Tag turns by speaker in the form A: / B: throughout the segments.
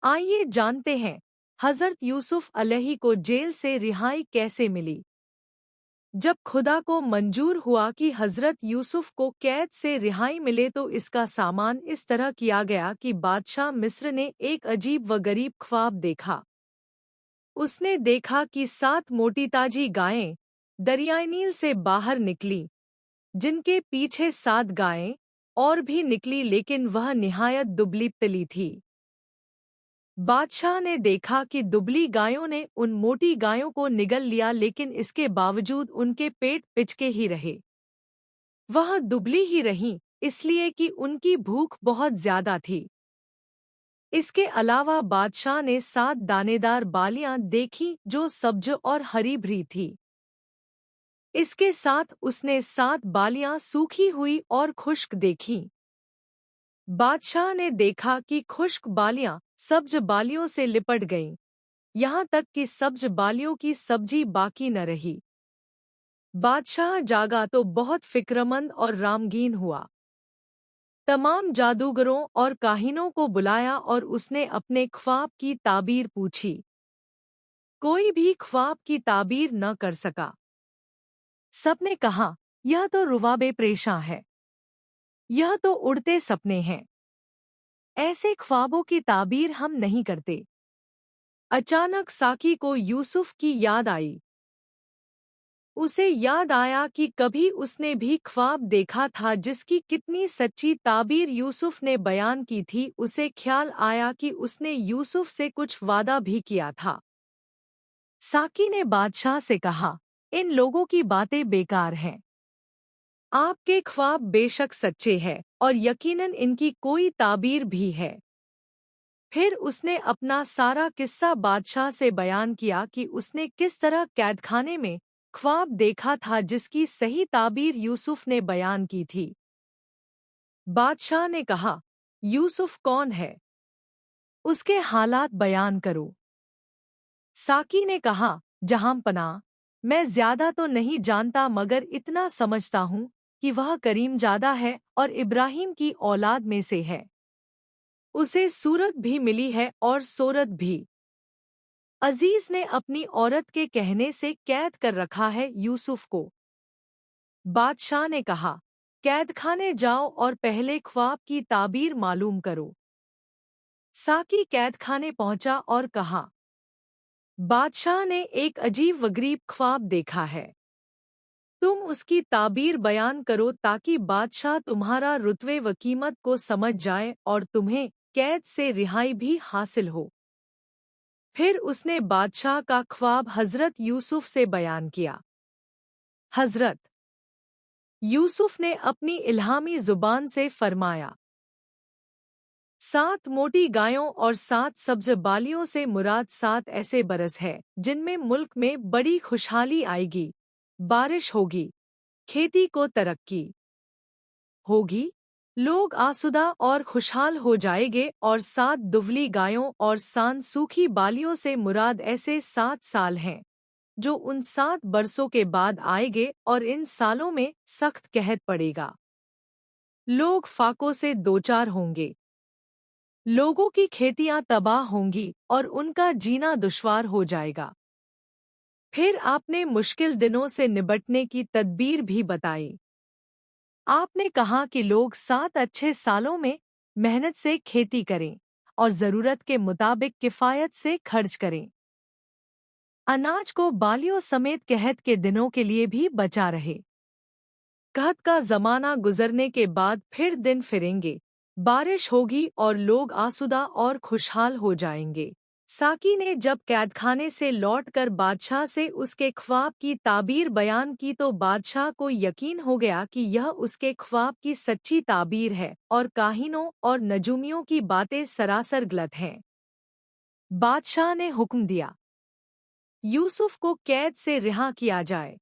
A: आइए जानते हैं हजरत यूसुफ अलैहि को जेल से रिहाई कैसे मिली। जब खुदा को मंजूर हुआ कि हजरत यूसुफ को कैद से रिहाई मिले तो इसका सामान इस तरह किया गया कि बादशाह मिस्र ने एक अजीब व गरीब ख्वाब देखा। उसने देखा कि 7 मोटी ताजी गायें दरियाए नील से बाहर निकली, जिनके पीछे 7 गायें और भी निकली, लेकिन वह निहायत दुबली पतली थी। बादशाह ने देखा कि दुबली गायों ने उन मोटी गायों को निगल लिया, लेकिन इसके बावजूद उनके पेट पिचके ही रहे। वह दुबली ही रहीं, इसलिए कि उनकी भूख बहुत ज्यादा थी। इसके अलावा बादशाह ने 7 दानेदार बालियां देखीं जो सब्ज और हरी भरी थी। इसके साथ उसने 7 बालियां सूखी हुई और खुश्क देखीं। बादशाह ने देखा कि खुश्क बालियां सब्ज बालियों से लिपट गईं, यहाँ तक कि सब्ज बालियों की सब्जी बाकी न रही। बादशाह जागा तो बहुत फिक्रमंद और रामगीन हुआ। तमाम जादूगरों और काहिनों को बुलाया और उसने अपने ख्वाब की ताबीर पूछी। कोई भी ख्वाब की ताबीर न कर सका। सबने कहा, यह तो रुवाबे प्रेषा है, यह तो उड़ते सपने हैं, ऐसे ख्वाबों की ताबीर हम नहीं करते। अचानक साकी को यूसुफ की याद आई। उसे याद आया कि कभी उसने भी ख्वाब देखा था जिसकी कितनी सच्ची ताबीर यूसुफ ने बयान की थी। उसे ख्याल आया कि उसने यूसुफ से कुछ वादा भी किया था। साकी ने बादशाह से कहा, इन लोगों की बातें बेकार हैं। आपके ख्वाब बेशक सच्चे हैं और यकीनन इनकी कोई ताबीर भी है। फिर उसने अपना सारा किस्सा बादशाह से बयान किया कि उसने किस तरह कैदखाने में ख्वाब देखा था जिसकी सही ताबीर यूसुफ ने बयान की थी। बादशाह ने कहा, यूसुफ कौन है? उसके हालात बयान करो। साकी ने कहा, जहांपनाह, मैं ज्यादा तो नहीं जानता मगर इतना समझता हूँ कि वह करीमजादा है और इब्राहिम की औलाद में से है। उसे सूरत भी मिली है और सोरत भी। अजीज ने अपनी औरत के कहने से कैद कर रखा है यूसुफ को। बादशाह ने कहा, कैदखाने जाओ और पहले ख्वाब की ताबीर मालूम करो। साकी कैदखाने पहुंचा और कहा, बादशाह ने एक अजीब व गरीब ख्वाब देखा है। तुम उसकी ताबीर बयान करो ताकि बादशाह तुम्हारा रुतबे व कीमत को समझ जाए और तुम्हें कैद से रिहाई भी हासिल हो। फिर उसने बादशाह का ख्वाब हजरत यूसुफ से बयान किया। हजरत यूसुफ ने अपनी इल्हामी जुबान से फरमाया, 7 मोटी गायों और 7 सब्ज बालियों से मुराद 7 ऐसे बरस है जिनमें मुल्क में बड़ी खुशहाली आएगी, बारिश होगी, खेती को तरक्की होगी, लोग आसुदा और खुशहाल हो जाएंगे। और 7 दुबली गायों और 7 सूखी बालियों से मुराद ऐसे 7 साल हैं जो उन 7 बरसों के बाद आएंगे और इन सालों में सख्त कहत पड़ेगा। लोग फाकों से दोचार होंगे, लोगों की खेतियां तबाह होंगी और उनका जीना दुश्वार हो जाएगा। फिर आपने मुश्किल दिनों से निपटने की तदबीर भी बताई। आपने कहा कि लोग 7 अच्छे सालों में मेहनत से खेती करें और ज़रूरत के मुताबिक किफ़ायत से खर्च करें। अनाज को बालियों समेत कहत के दिनों के लिए भी बचा रहे। कहत का ज़माना गुजरने के बाद फिर दिन फिरेंगे, बारिश होगी और लोग आसुदा और खुशहाल हो जाएंगे। साकी ने जब कैदखाने से लौटकर बादशाह से उसके ख्वाब की ताबीर बयान की तो बादशाह को यकीन हो गया कि यह उसके ख्वाब की सच्ची ताबीर है और काहिनों और नजूमियों की बातें सरासर गलत हैं। बादशाह ने हुक्म दिया, यूसुफ को कैद से रिहा किया जाए।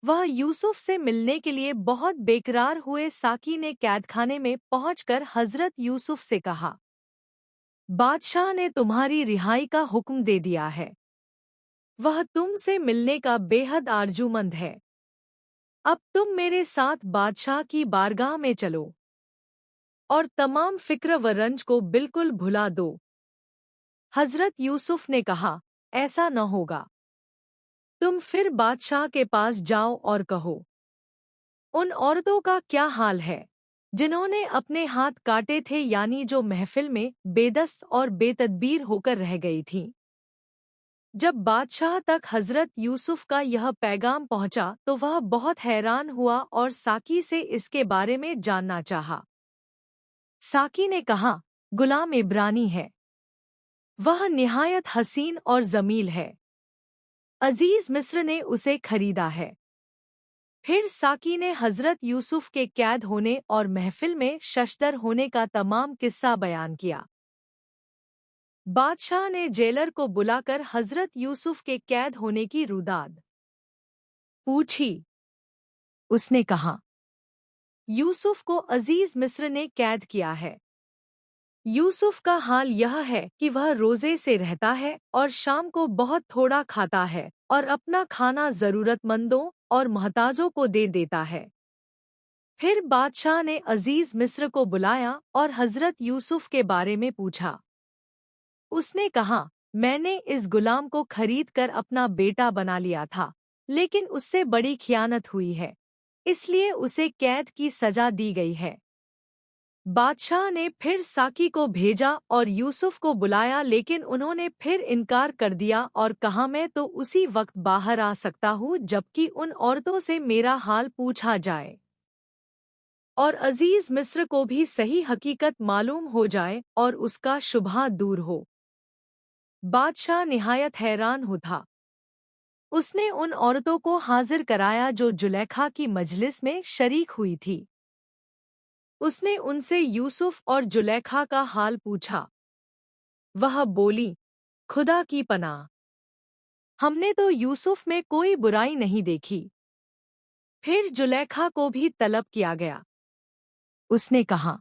A: वह यूसुफ से मिलने के लिए बहुत बेकरार हुए। साकी ने कैदखाने में पहुंचकर हजरत यूसुफ से कहा, बादशाह ने तुम्हारी रिहाई का हुक्म दे दिया है। वह तुमसे मिलने का बेहद आरजूमंद है। अब तुम मेरे साथ बादशाह की बारगाह में चलो और तमाम फिक्र व रंज को बिल्कुल भुला दो। हजरत यूसुफ ने कहा, ऐसा न होगा। तुम फिर बादशाह के पास जाओ और कहो, उन औरतों का क्या हाल है जिन्होंने अपने हाथ काटे थे, यानी जो महफिल में बेदस्त और बेतदबीर होकर रह गई थीं। जब बादशाह तक हजरत यूसुफ का यह पैगाम पहुंचा तो वह बहुत हैरान हुआ और साकी से इसके बारे में जानना चाहा। साकी ने कहा, गुलाम इब्रानी है। वह निहायत हसीन और जमील है। अजीज मिस्र ने उसे खरीदा है। फिर साकी ने हजरत यूसुफ के कैद होने और महफिल में शशदर होने का तमाम किस्सा बयान किया। बादशाह ने जेलर को बुलाकर हजरत यूसुफ के कैद होने की रुदाद पूछी। उसने कहा, यूसुफ को अजीज मिस्र ने कैद किया है। यूसुफ का हाल यह है कि वह रोजे से रहता है और शाम को बहुत थोड़ा खाता है और अपना खाना जरूरतमंदों और मोहताजों को दे देता है। फिर बादशाह ने अजीज मिस्र को बुलाया और हजरत यूसुफ के बारे में पूछा। उसने कहा, मैंने इस गुलाम को खरीद कर अपना बेटा बना लिया था, लेकिन उससे बड़ी खियानत हुई है, इसलिए उसे कैद की सजा दी गई है। बादशाह ने फिर साकी को भेजा और यूसुफ को बुलाया, लेकिन उन्होंने फिर इनकार कर दिया और कहा, मैं तो उसी वक्त बाहर आ सकता हूँ जबकि उन औरतों से मेरा हाल पूछा जाए और अजीज मिस्र को भी सही हकीकत मालूम हो जाए और उसका शुबहा दूर हो। बादशाह निहायत हैरान हो था। उसने उन औरतों को हाजिर कराया जो जुलेखा की मजलिस में शरीक हुई थी। उसने उनसे यूसुफ और जुलेखा का हाल पूछा। वह बोली, खुदा की पनाह, हमने तो यूसुफ में कोई बुराई नहीं देखी। फिर जुलेखा को भी तलब किया गया। उसने कहा,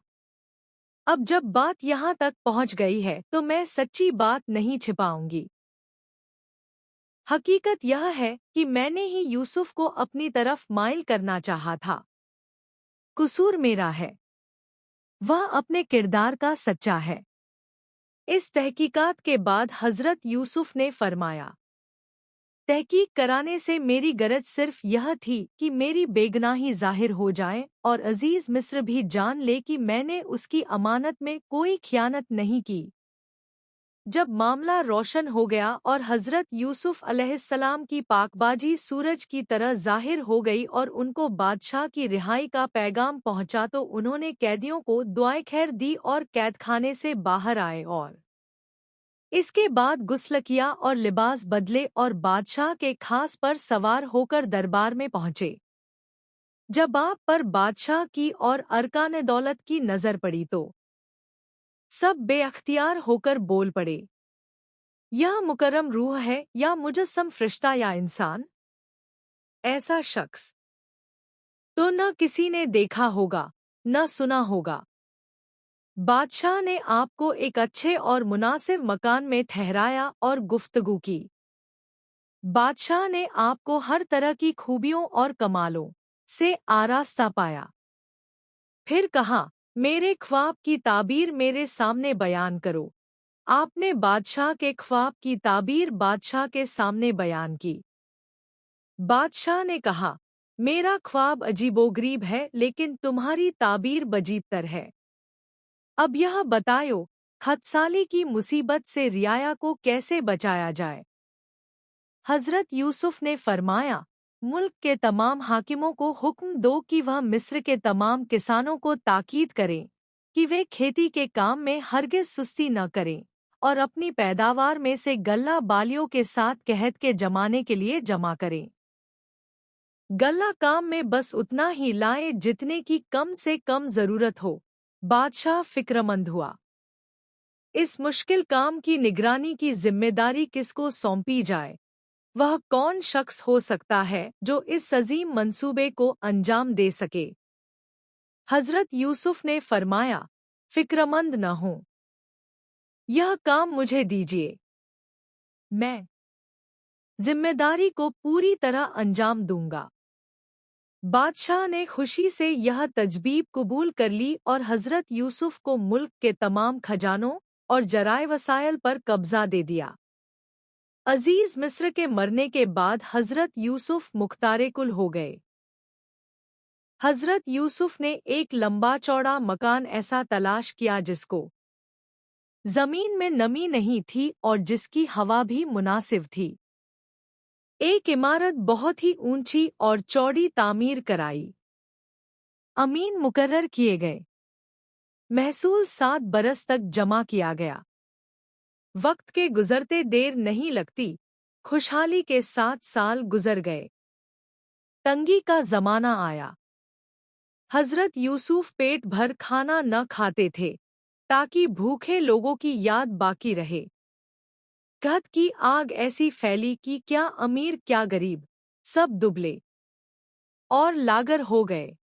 A: अब जब बात यहाँ तक पहुँच गई है तो मैं सच्ची बात नहीं छिपाऊंगी। हकीकत यह है कि मैंने ही यूसुफ को अपनी तरफ माइल करना चाहा था। कसूर मेरा है। वह अपने किरदार का सच्चा है। इस तहकीकात के बाद हजरत यूसुफ ने फरमाया, तहकीक कराने से मेरी गरज सिर्फ यह थी कि मेरी बेगुनाही जाहिर हो जाए और अजीज मिस्र भी जान ले कि मैंने उसकी अमानत में कोई खियानत नहीं की। जब मामला रोशन हो गया और हजरत यूसुफ अलैहिस्सलाम की पाकबाजी सूरज की तरह जाहिर हो गई और उनको बादशाह की रिहाई का पैगाम पहुंचा तो उन्होंने कैदियों को दुआएं खैर दी और कैदखाने से बाहर आए और इसके बाद गुस्ल किया और लिबास बदले और बादशाह के खास पर सवार होकर दरबार में पहुंचे। जब आप पर बादशाह की और अरकान दौलत की नजर पड़ी तो सब बेअख्तियार होकर बोल पड़े, यह मुकर्रम रूह है या मुजस्सम फरिश्ता या इंसान? ऐसा शख्स तो न किसी ने देखा होगा न सुना होगा। बादशाह ने आपको एक अच्छे और मुनासिब मकान में ठहराया और गुफ्तगू की। बादशाह ने आपको हर तरह की खूबियों और कमालों से आरास्ता पाया। फिर कहा, मेरे ख्वाब की ताबीर मेरे सामने बयान करो। आपने बादशाह के ख्वाब की ताबीर बादशाह के सामने बयान की। बादशाह ने कहा, मेरा ख्वाब अजीबोगरीब है लेकिन तुम्हारी ताबीर बजीबतर है। अब यह बतायो, खतसाली की मुसीबत से रियाया को कैसे बचाया जाए? हजरत यूसुफ ने फरमाया, मुल्क के तमाम हाकिमों को हुक्म दो कि वह मिस्र के तमाम किसानों को ताकीद करें कि वे खेती के काम में हरगिज सुस्ती न करें और अपनी पैदावार में से गल्ला बालियों के साथ कहत के जमाने के लिए जमा करें। गल्ला काम में बस उतना ही लाए जितने की कम से कम जरूरत हो। बादशाह फिक्रमंद हुआ। इस मुश्किल काम की निगरानी की जिम्मेदारी किसको सौंपी जाए? वह कौन शख्स हो सकता है जो इस अजीम मंसूबे को अंजाम दे सके? हजरत यूसुफ ने फरमाया, फिक्रमंद न हो, यह काम मुझे दीजिए, मैं जिम्मेदारी को पूरी तरह अंजाम दूंगा। बादशाह ने खुशी से यह तजबीब कबूल कर ली और हजरत यूसुफ को मुल्क के तमाम खजानों और जराए वसायल पर कब्जा दे दिया। अजीज मिस्र के मरने के बाद हजरत यूसुफ मुख्तारे कुल हो गए। हजरत यूसुफ ने एक लंबा चौड़ा मकान ऐसा तलाश किया जिसको जमीन में नमी नहीं थी और जिसकी हवा भी मुनासिब थी। एक इमारत बहुत ही ऊंची और चौड़ी तामीर कराई। अमीन मुकर्रर किए गए। महसूल 7 बरस तक जमा किया गया। वक्त के गुजरते देर नहीं लगती, खुशहाली के 7 साल गुजर गए। तंगी का जमाना आया। हजरत यूसुफ पेट भर खाना न खाते थे ताकि भूखे लोगों की याद बाकी रहे। कहत की आग ऐसी फैली कि क्या अमीर क्या गरीब, सब दुबले और लागर हो गए।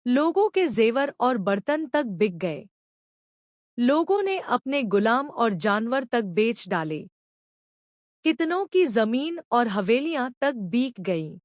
A: लोगों के जेवर और बर्तन तक बिक गए। लोगों ने अपने गुलाम और जानवर तक बेच डाले। कितनों की जमीन और हवेलियां तक बिक गईं।